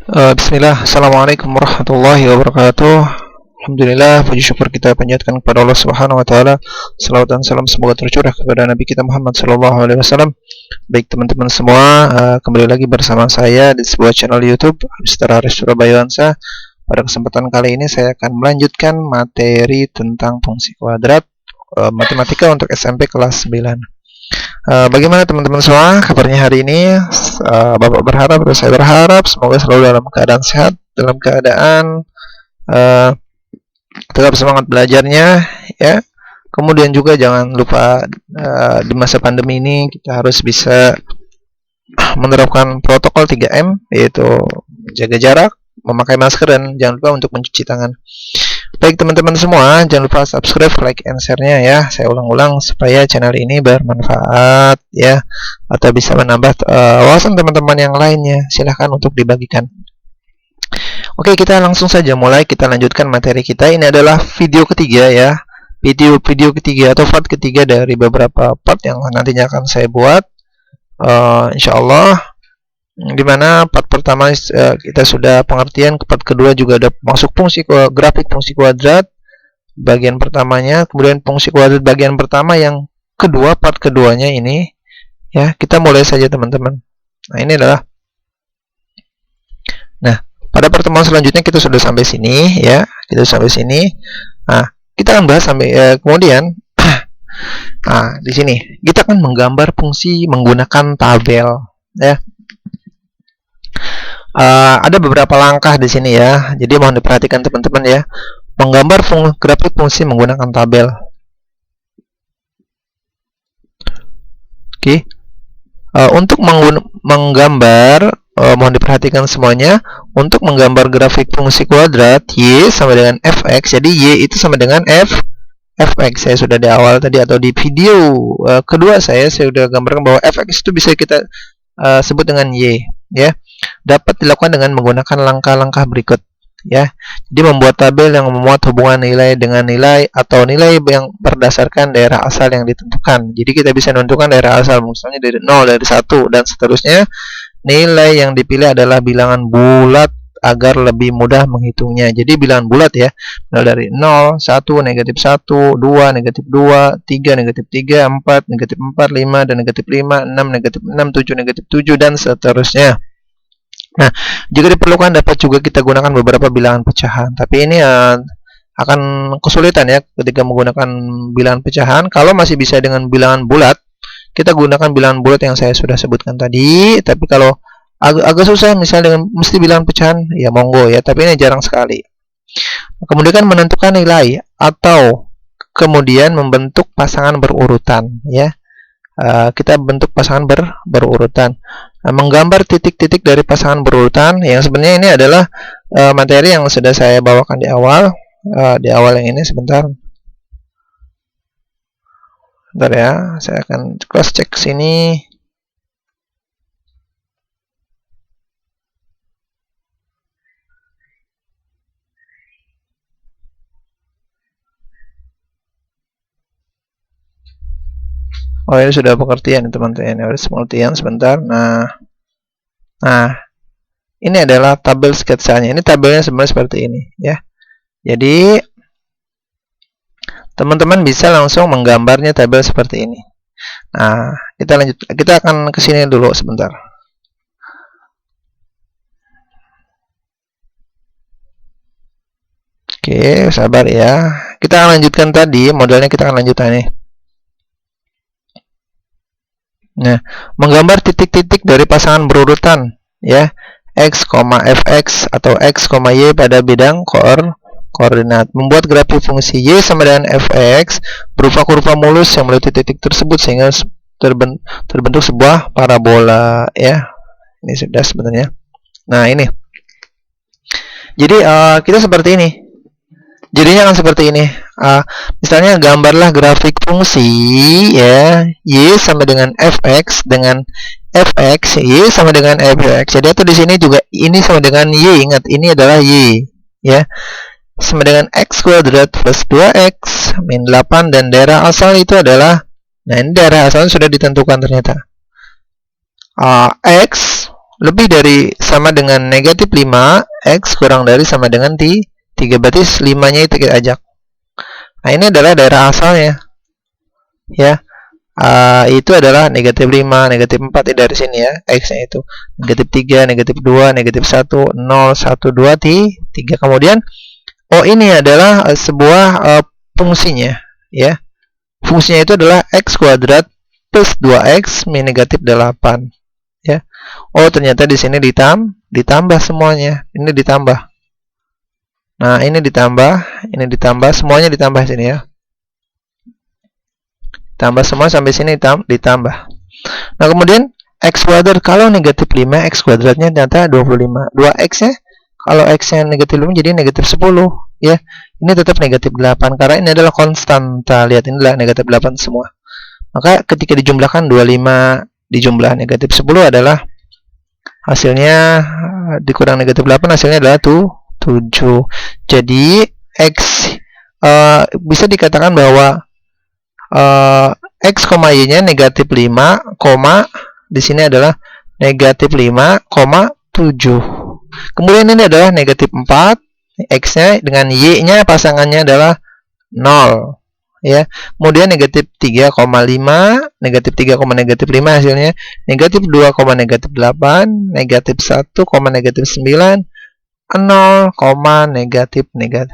Bismillah, Assalamualaikum warahmatullahi wabarakatuh. Alhamdulillah, puji syukur kita panjatkan kepada Allah Subhanahu wa taala. Salawat dan salam semoga tercurah kepada Nabi kita Muhammad sallallahu alaihi wasallam. Baik teman-teman semua, kembali lagi bersama saya di sebuah channel YouTube Mr. Haris Surabaya Wansa. Pada kesempatan kali ini saya akan melanjutkan materi tentang fungsi kuadrat matematika untuk SMP kelas 9. Bagaimana teman-teman semua kabarnya hari ini? Bapak berharap dan saya berharap semoga selalu dalam keadaan sehat, dalam keadaan tetap semangat belajarnya, ya. Kemudian juga jangan lupa di masa pandemi ini kita harus bisa menerapkan protokol 3M, yaitu jaga jarak, memakai masker, dan jangan lupa untuk mencuci tangan. Baik teman-teman semua, jangan lupa subscribe, like, and share-nya ya. Saya ulang-ulang supaya channel ini bermanfaat ya, atau bisa menambah wawasan teman-teman yang lainnya. Silahkan untuk dibagikan. Oke, kita langsung saja mulai. Kita lanjutkan materi kita. Ini adalah video ketiga ya. Video ketiga atau part ketiga dari beberapa part yang nantinya akan saya buat. Insyaallah. Dimana part pertama kita sudah pengertian, part kedua juga ada masuk fungsi grafik fungsi kuadrat bagian pertamanya, kemudian fungsi kuadrat bagian pertama yang kedua, part keduanya ini ya. Kita mulai saja teman-teman. Nah, ini adalah pada pertemuan selanjutnya kita sudah sampai sini ya, kita sampai sini. Nah, kita akan bahas sampai kemudian nah, di sini kita akan menggambar fungsi menggunakan tabel ya. Ada beberapa langkah di sini ya, jadi mohon diperhatikan teman-teman ya. Menggambar grafik fungsi menggunakan tabel. Oke. Untuk menggambar, mohon diperhatikan semuanya. Untuk menggambar grafik fungsi kuadrat y sama dengan fx, jadi y itu sama dengan fx. Saya sudah di awal tadi atau di video kedua saya sudah gambarkan bahwa fx itu bisa kita sebut dengan y ya. Dapat dilakukan dengan menggunakan langkah-langkah berikut ya. Jadi membuat tabel yang memuat hubungan nilai dengan nilai atau nilai yang berdasarkan daerah asal yang ditentukan. Jadi kita bisa menentukan daerah asal misalnya dari 0, dari 1 dan seterusnya. Nilai yang dipilih adalah bilangan bulat agar lebih mudah menghitungnya. Jadi bilangan bulat ya. Dari 0, 1, negatif 1, 2, negatif 2, 3, negatif 3, 4, negatif 4, 5, dan negatif 5, 6, negatif 6, 7, negatif 7, dan seterusnya. Nah, jika diperlukan dapat juga kita gunakan beberapa bilangan pecahan. Tapi ini akan kesulitan ya ketika menggunakan bilangan pecahan. Kalau masih bisa dengan bilangan bulat, kita gunakan bilangan bulat yang saya sudah sebutkan tadi. Tapi kalau agak susah misalnya dengan mesti bilangan pecahan, ya monggo ya. Tapi ini jarang sekali. Kemudian menentukan nilai atau kemudian membentuk pasangan berurutan ya. Kita bentuk pasangan berurutan. Menggambar titik-titik dari pasangan berurutan yang sebenarnya ini adalah materi yang sudah saya bawakan di awal. Di awal yang ini sebentar ya, saya akan cross check sini. Oh, ini sudah pengertian teman-teman. Ini harus pengertian sebentar. Nah, ini adalah tabel sketsanya. Ini tabelnya sebenarnya seperti ini ya. Jadi teman-teman bisa langsung menggambarnya tabel seperti ini. Nah, kita lanjut. Kita akan ke sini dulu sebentar. Oke, sabar ya. Kita akan lanjutkan tadi, modelnya kita akan lanjutkan nih. Nah, menggambar titik-titik dari pasangan berurutan ya, x, fx atau x, y pada bidang koordinat. Membuat grafik fungsi y sama dengan fx berupa kurva mulus yang melalui titik-titik tersebut sehingga terbentuk sebuah parabola ya. Ini sudah sebenarnya. Nah, ini. Jadi kita seperti ini. Jadinya akan seperti ini. Misalnya gambarlah grafik fungsi ya, y sama dengan fx dengan fx, y sama dengan fx. Jadi atau di sini juga ini sama dengan y. Ingat, ini adalah y ya. Sama dengan x kuadrat plus 2x min 8, dan daerah asal itu adalah, nah ini daerah asal sudah ditentukan ternyata. X lebih dari sama dengan negatif 5, X kurang dari sama dengan 3, berarti 5-nya itu kita ajak. Nah, ini adalah daerah asalnya. Ya, itu adalah negatif 5, negatif 4 dari sini ya, X-nya itu. Negatif 3, negatif 2, negatif 1, 0, 1, 2, 3. Kemudian, ini adalah sebuah fungsinya. Ya, fungsinya itu adalah X kuadrat plus 2X min negatif 8. Ya. Ternyata di sini ditambah semuanya. Ini ditambah. Nah, ini ditambah, semuanya ditambah sini ya. Tambah semua sampai sini ditambah. Nah, kemudian X kuadrat kalau negatif 5, X kuadratnya ternyata 25. 2X-nya kalau X-nya negatif 5 jadi negatif 10 ya. Ini tetap negatif 8 karena ini adalah konstan. Kita lihat ini adalah negatif 8 semua. Maka ketika dijumlahkan 25 dijumlah negatif 10 adalah hasilnya dikurang negatif 8 hasilnya adalah 7. Jadi X bisa dikatakan bahwa X, Y-nya negatif 5, di sini adalah negatif 5,7. Kemudian ini adalah negatif 4, X-nya dengan Y-nya pasangannya adalah 0. Ya. Kemudian negatif 3,5, negatif 3, negatif 5 hasilnya negatif 2, negatif 8, negatif 1, negatif 9, 0, negatif 0,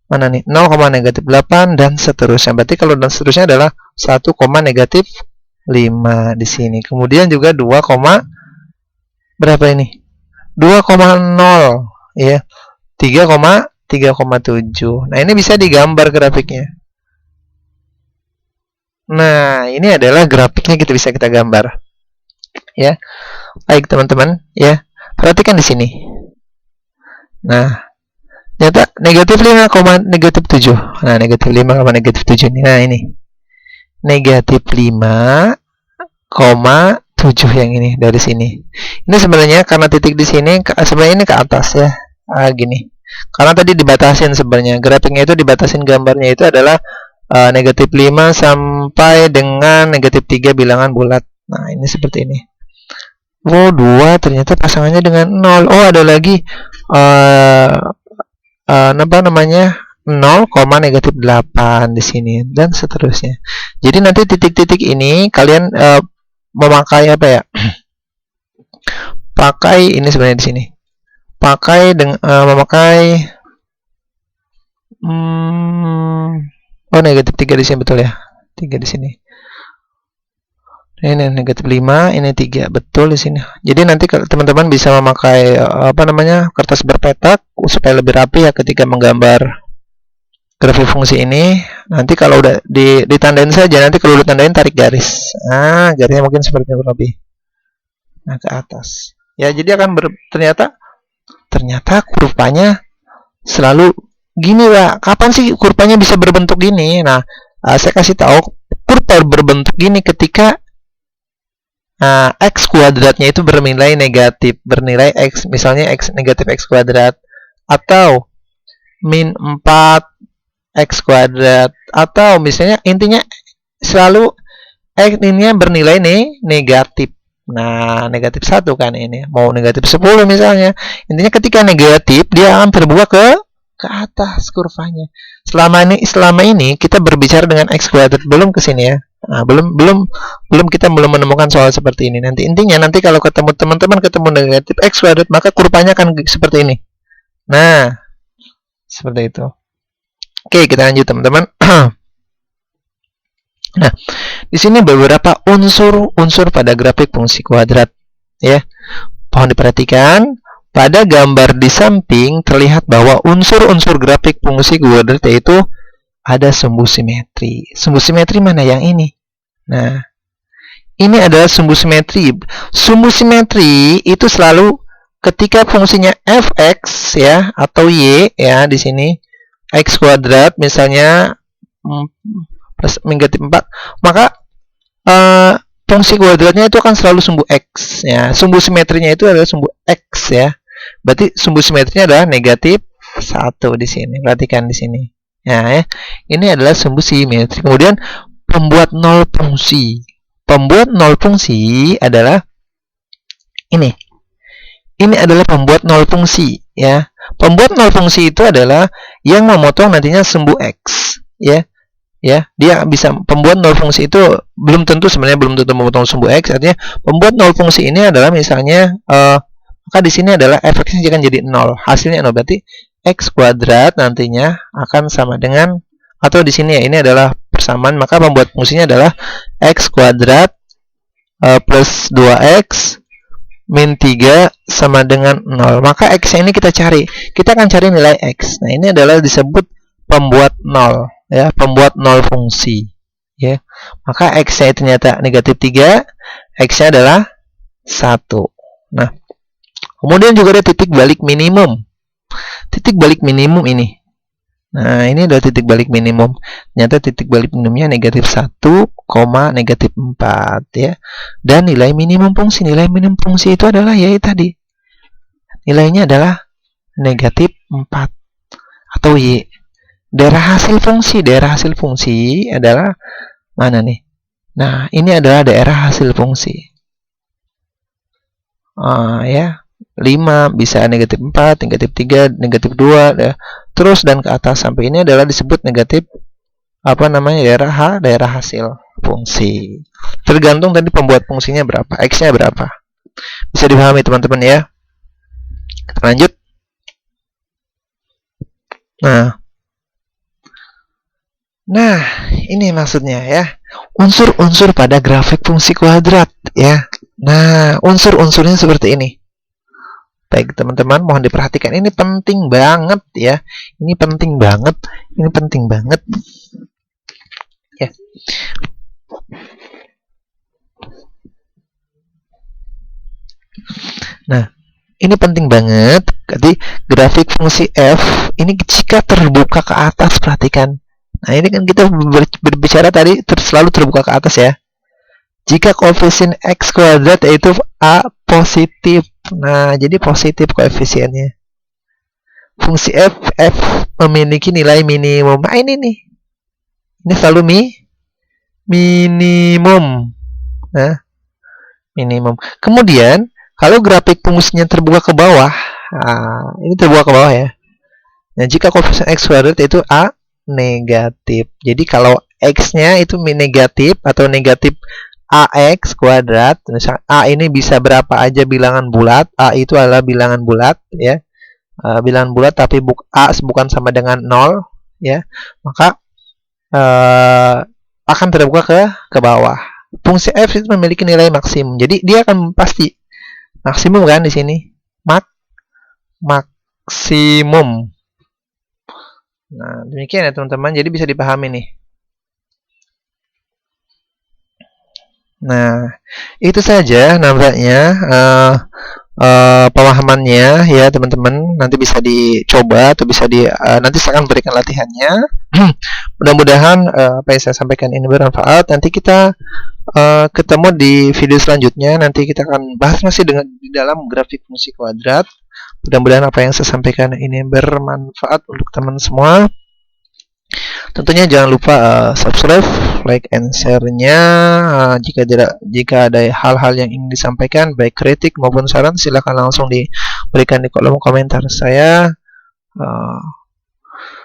mana nih? 0, negatif 8 dan seterusnya. Berarti kalau dan seterusnya adalah 1, negatif 5 di sini. Kemudian juga 2, berapa ini? 2,0 ya. 3,7. Nah, ini bisa digambar grafiknya. Nah, ini adalah grafiknya bisa kita gambar. Ya. Baik, teman-teman, ya. Perhatikan di sini. Nah, ternyata negatif 5, negatif 7. Nah, negatif 5, negatif 7 ini. Nah, ini. Negatif 5, 7 yang ini dari sini. Ini sebenarnya karena titik di sini sebenarnya ini ke atas ya. Gini. Karena tadi dibatasin sebenarnya. Grafiknya itu dibatasin gambarnya itu adalah negatif 5 sampai dengan negatif 3 bilangan bulat. Nah, ini seperti ini. 2 ternyata pasangannya dengan 0. Ada lagi apa namanya 0, negatif 8 di sini dan seterusnya. Jadi nanti titik-titik ini kalian memakai apa ya? Pakai ini sebenarnya di sini. Pakai dengan memakai negatif 3 di sini betul ya. 3 di sini. Ini negatif 5, ini 3 betul di sini. Jadi nanti teman-teman bisa memakai kertas berpetak supaya lebih rapi ya ketika menggambar grafik fungsi ini. Nanti kalau udah ditandain saja, nanti kalau udah tandain tarik garis. Nah, garisnya mungkin seperti itu lebih. Nah, ke atas. Ya, jadi akan ternyata kurvanya selalu gini, Pak. Kapan sih kurvanya bisa berbentuk gini? Nah, saya kasih tahu kurva berbentuk gini ketika X kuadratnya itu bernilai negatif, bernilai X, misalnya X negatif X kuadrat, atau min 4 X kuadrat, atau misalnya intinya selalu X ini bernilai negatif. Nah, negatif 1 kan ini, mau negatif 10 misalnya. Intinya ketika negatif, dia akan terbuka ke atas kurvanya. Selama ini kita berbicara dengan X kuadrat, belum ke sini ya. Nah, kita belum menemukan soal seperti ini. Intinya kalau ketemu teman-teman ketemu negatif X kuadrat, maka kurvanya akan seperti ini. Nah, seperti itu. Oke, kita lanjut teman-teman. Nah, di sini beberapa unsur pada grafik fungsi kuadrat ya. Mohon diperhatikan, pada gambar di samping terlihat bahwa unsur-unsur grafik fungsi kuadrat yaitu ada sumbu simetri. Sumbu simetri mana yang ini? Nah, ini adalah sumbu simetri. Sumbu simetri itu selalu ketika fungsinya fx ya atau y ya di sini x kuadrat misalnya plus negatif 4, maka fungsi kuadratnya itu akan selalu sumbu x ya. Sumbu simetrinya itu adalah sumbu x ya. Berarti sumbu simetrinya adalah negatif 1 di sini. Perhatikan di sini. Ya. Ini adalah sumbu simetri. Kemudian pembuat nol fungsi. Pembuat nol fungsi adalah Ini. Ini adalah pembuat nol fungsi, ya. Pembuat nol fungsi itu adalah yang memotong nantinya sumbu X, ya. Ya, dia bisa pembuat nol fungsi itu belum tentu sebenarnya belum tentu memotong sumbu X, artinya pembuat nol fungsi ini adalah misalnya maka di sini adalah f(x) akan jadi 0. Hasilnya 0 berarti X kuadrat nantinya akan sama dengan, atau di sini ya ini adalah persamaan, maka pembuat fungsinya adalah X kuadrat plus 2X min 3 sama dengan 0. Maka X ini kita cari. Kita akan cari nilai X. Nah, ini adalah disebut pembuat 0, ya, pembuat 0 fungsi, ya. Maka X-nya ternyata negatif 3, X-nya adalah 1. Nah, kemudian juga ada titik balik minimum. Titik balik minimum ini. Nah, ini adalah titik balik minimum. Ternyata titik balik minimumnya negatif 1, negatif 4, ya. Dan nilai minimum fungsi. Nilai minimum fungsi itu adalah ya tadi. Nilainya adalah negatif 4 atau Y. Daerah hasil fungsi adalah mana nih? Nah, ini adalah daerah hasil fungsi. Ya. 5 bisa negatif 4, negatif 3, negatif 2, ya. Terus dan ke atas sampai ini adalah disebut negatif daerah hasil fungsi. Tergantung tadi pembuat fungsinya berapa, X-nya berapa. Bisa dipahami teman-teman ya. Kita lanjut. Nah, ini maksudnya ya. Unsur-unsur pada grafik fungsi kuadrat ya. Nah, unsur-unsurnya seperti ini. Baik teman-teman, mohon diperhatikan, ini penting banget ya. Ini penting banget. Ya. Nah, ini penting banget. Jadi grafik fungsi f ini jika terbuka ke atas, perhatikan. Nah, ini kan kita berbicara tadi selalu terbuka ke atas ya. Jika koefisien X kuadrat yaitu A positif. Nah, jadi positif koefisiennya. Fungsi f memiliki nilai minimum. Nah, ini nih. Ini selalu minimum. Nah, minimum. Kemudian, kalau grafik fungsinya terbuka ke bawah, nah, ini terbuka ke bawah ya. Nah, jika koefisien X kuadrat yaitu A negatif. Jadi kalau X-nya itu negatif atau negatif AX kuadrat, misalnya A ini bisa berapa aja bilangan bulat, A itu adalah bilangan bulat ya, bilangan bulat tapi A bukan sama dengan 0 ya, maka akan terbuka ke bawah. Fungsi f itu memiliki nilai maksimum, jadi dia akan pasti maksimum kan di sini, maksimum. Nah, demikian ya teman-teman, jadi bisa dipahami nih. Nah, itu saja nampaknya pemahamannya ya teman-teman. Nanti bisa dicoba atau bisa nanti saya akan berikan latihannya. Mudah-mudahan apa yang saya sampaikan ini bermanfaat. Nanti kita ketemu di video selanjutnya. Nanti kita akan bahas masih di dalam grafik fungsi kuadrat. Mudah-mudahan apa yang saya sampaikan ini bermanfaat untuk teman semua. Tentunya jangan lupa subscribe, like, and share-nya. Jika ada hal-hal yang ingin disampaikan, baik kritik maupun saran, silakan langsung diberikan di kolom komentar saya.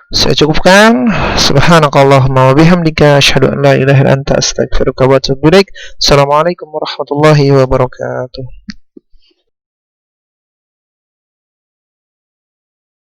Saya cukupkan. Subhanakallahumma wa bihamdika asyhadu an la ilaha illa anta astaghfiruka wa atubu ilaik. Assalamualaikum warahmatullahi wabarakatuh.